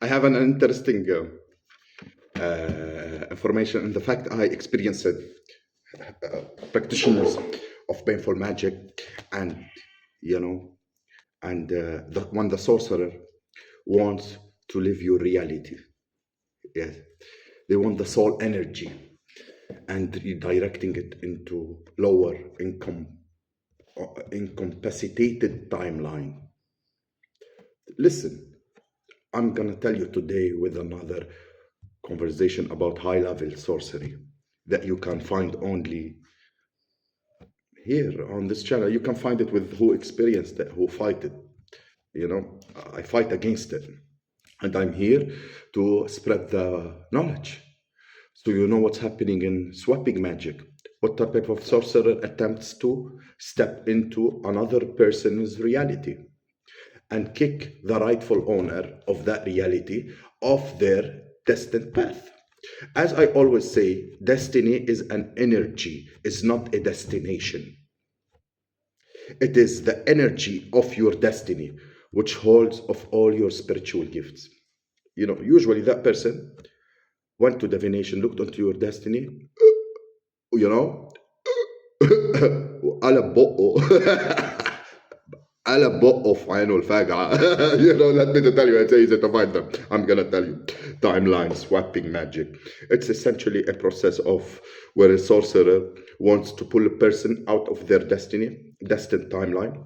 I have an interesting information in the fact I experienced practitioners of painful magic, and you know, and when the sorcerer wants to live your reality, yes, they want the soul energy and redirecting it into lower incapacitated timeline. Listen, I'm gonna tell you today with another conversation about high level sorcery that you can find only here on this channel. You can find it with who experienced it, who fight it. You know, I fight against it, and I'm here to spread the knowledge. So you know what's happening in swapping magic. What type of sorcerer attempts to step into another person's reality and kick the rightful owner of that reality off their destined path. As I always say, destiny is an energy, it's not a destination. It is the energy of your destiny which holds of all your spiritual gifts. You know, usually that person went to divination, looked onto your destiny, you know, على بقه قلب بقه في عينه الفاجعة. You know, let me to tell you, it's easy to find them. I'm gonna tell you. Timeline swapping magic. It's essentially a process of where a sorcerer wants to pull a person out of their destined timeline,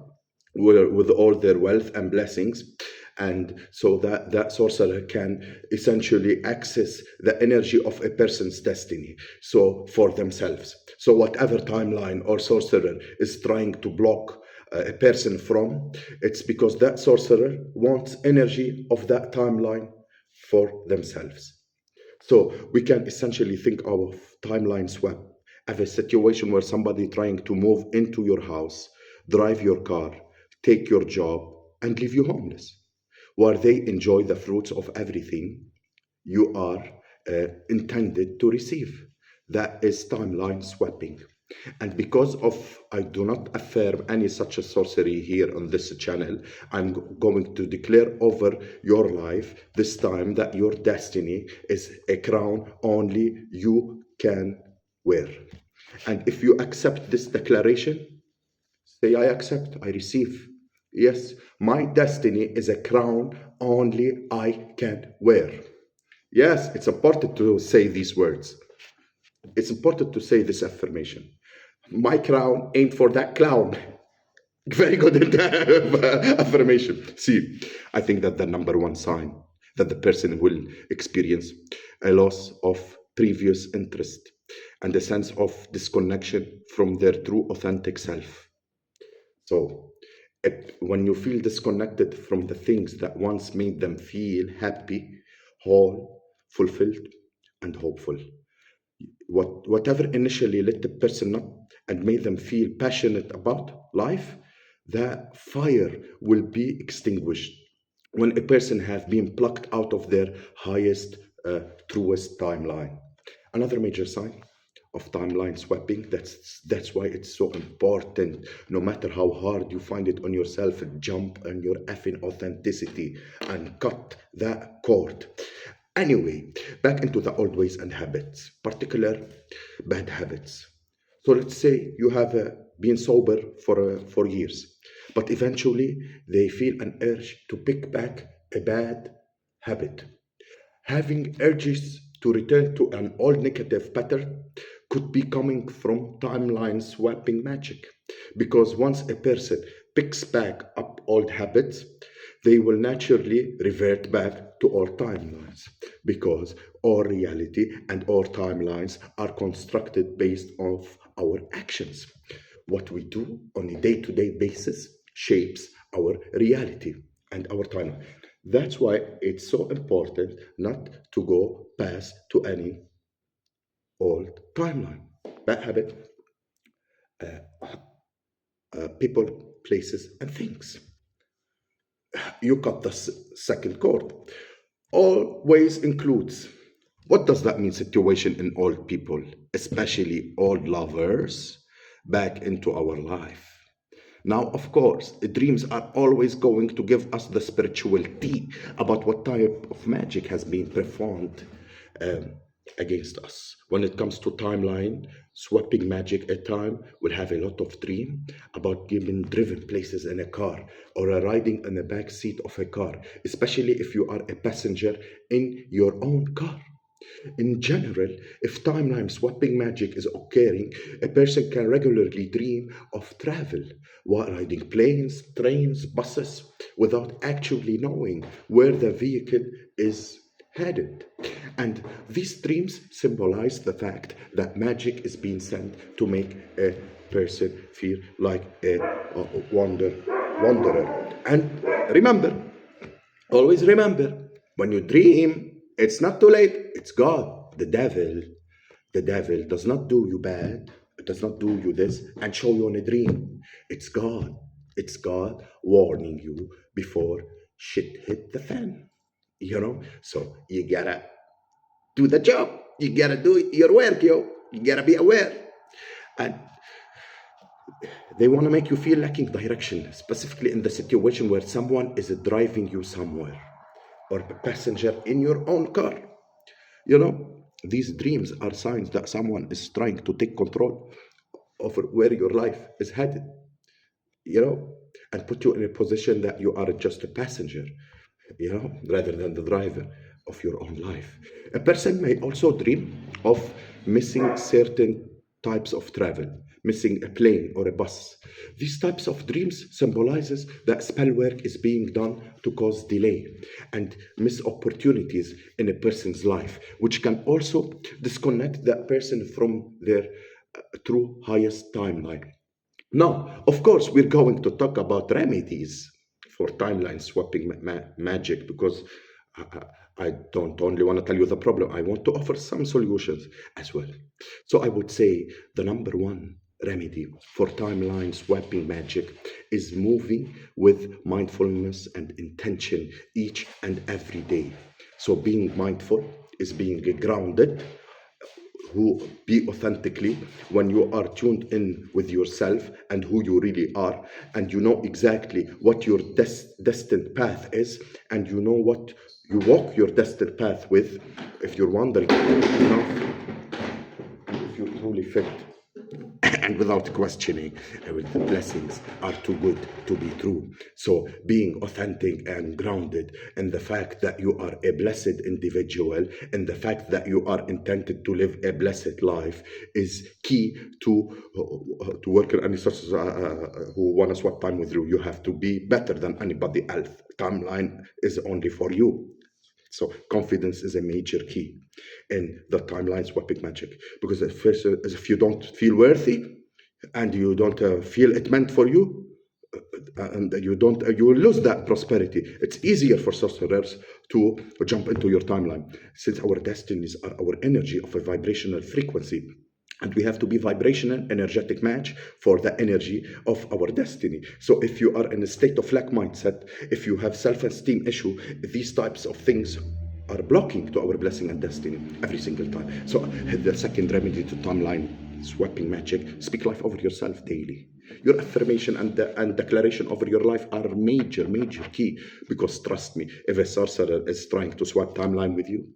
with all their wealth and blessings, and so that that sorcerer can essentially access the energy of a person's destiny, so for themselves. So whatever timeline or sorcerer is trying to block a person from, it's because that sorcerer wants energy of that timeline for themselves. So we can essentially think of timeline swap as a situation where somebody trying to move into your house, drive your car, take your job, and leave you homeless, where they enjoy the fruits of everything you are intended to receive. That is timeline swapping. And because of I do not affirm any such a sorcery here on this channel, I'm going to declare over your life this time that your destiny is a crown only you can wear. And if you accept this declaration, say, I accept, I receive. Yes, my destiny is a crown only I can wear. Yes, it's important to say these words. It's important to say this affirmation. My crown ain't for that clown. Very good affirmation. See, I think that the number one sign that the person will experience a loss of previous interest and a sense of disconnection from their true authentic self. So, when you feel disconnected from the things that once made them feel happy, whole, fulfilled, and hopeful, whatever initially lit the person up and made them feel passionate about life, that fire will be extinguished when a person has been plucked out of their highest, truest timeline. Another major sign of timeline swapping, that's why it's so important. No matter how hard you find it on yourself, jump on your effing authenticity and cut that cord. Anyway, back into the old ways and habits, particular bad habits. So let's say you have been sober for years, but eventually they feel an urge to pick back a bad habit. Having urges to return to an old negative pattern could be coming from timeline swapping magic. Because once a person picks back up old habits, they will naturally revert back to old timelines. Because our reality and our timelines are constructed based off our actions. What we do on a day to day basis shapes our reality and our timeline. That's why it's so important not to go past to any old timeline. Bad habit, people, places, and things. You cut the second cord. Always includes. What does that mean? Situation in old people, especially old lovers, back into our life. Now, of course, dreams are always going to give us the spirituality about what type of magic has been performed um, against us. When it comes to timeline, swapping magic at time will have a lot of dream about being driven places in a car or riding in the back seat of a car, especially if you are a passenger in your own car. In general, if timeline swapping magic is occurring, a person can regularly dream of travel while riding planes, trains, buses without actually knowing where the vehicle is headed. And these dreams symbolize the fact that magic is being sent to make a person feel like a wanderer. And remember, always remember, when you dream, it's not too late. It's God, the devil. The devil does not do you bad. It does not do you this and show you in a dream. It's God. It's God warning you before shit hit the fan. So you gotta do the job. You gotta do your work, yo. You gotta be aware. And they want to make you feel lacking direction, specifically in the situation where someone is driving you somewhere or a passenger in your own car. These dreams are signs that someone is trying to take control over where your life is headed, and put you in a position that you are just a passenger, rather than the driver of your own life. A person may also dream of missing certain types of travel, missing a plane or a bus. These types of dreams symbolizes that spell work is being done to cause delay and miss opportunities in a person's life, which can also disconnect that person from their true highest timeline. Now, of course, we're going to talk about remedies for timeline swapping magic, because I don't only want to tell you the problem, I want to offer some solutions as well. So I would say the number one remedy for timeline swapping magic is moving with mindfulness and intention each and every day. So being mindful is being grounded, who be authentically when you are tuned in with yourself and who you really are, and you know exactly what your destined path is, and you know what you walk your destined path with. If you're wondering, if you're truly fit and without questioning, the blessings are too good to be true. So being authentic and grounded in the fact that you are a blessed individual and the fact that you are intended to live a blessed life is key to work on any sources who want to swap time with you. You have to be better than anybody else. Timeline is only for you. So confidence is a major key in the timeline swapping magic, because at first, if you don't feel worthy and you don't feel it meant for you, and you will lose that prosperity. It's easier for sorcerers to jump into your timeline, since our destinies are our energy of a vibrational frequency. And we have to be vibrational, energetic match for the energy of our destiny. So if you are in a state of lack mindset, if you have self-esteem issue, these types of things are blocking to our blessing and destiny every single time. So the second remedy to timeline swapping magic, speak life over yourself daily. Your affirmation and declaration over your life are major key, because trust me, if a sorcerer is trying to swap timeline with you,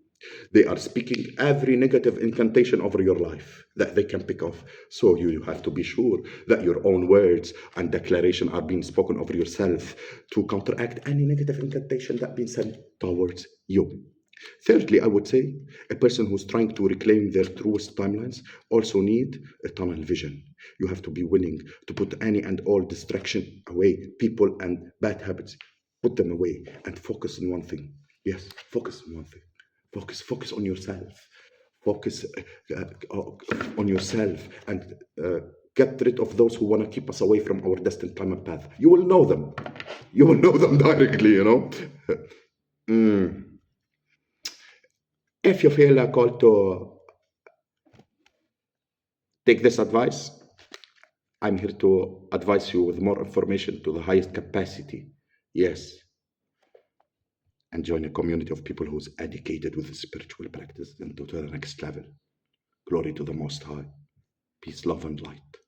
they are speaking every negative incantation over your life that they can pick off. So you have to be sure that your own words and declaration are being spoken over yourself to counteract any negative incantation that being sent towards you. Thirdly, I would say a person who's trying to reclaim their truest timelines also need a tunnel vision. You have to be willing to put any and all distraction away, people and bad habits, put them away and focus on one thing. Yes, focus on one thing. Focus on yourself. Focus on yourself and get rid of those who want to keep us away from our destined time and path. You will know them. You will know them directly, If you feel called to take this advice, I'm here to advise you with more information to the highest capacity. Yes. And join a community of people who's educated with the spiritual practice and to the next level. Glory to the Most High. Peace, love, and light.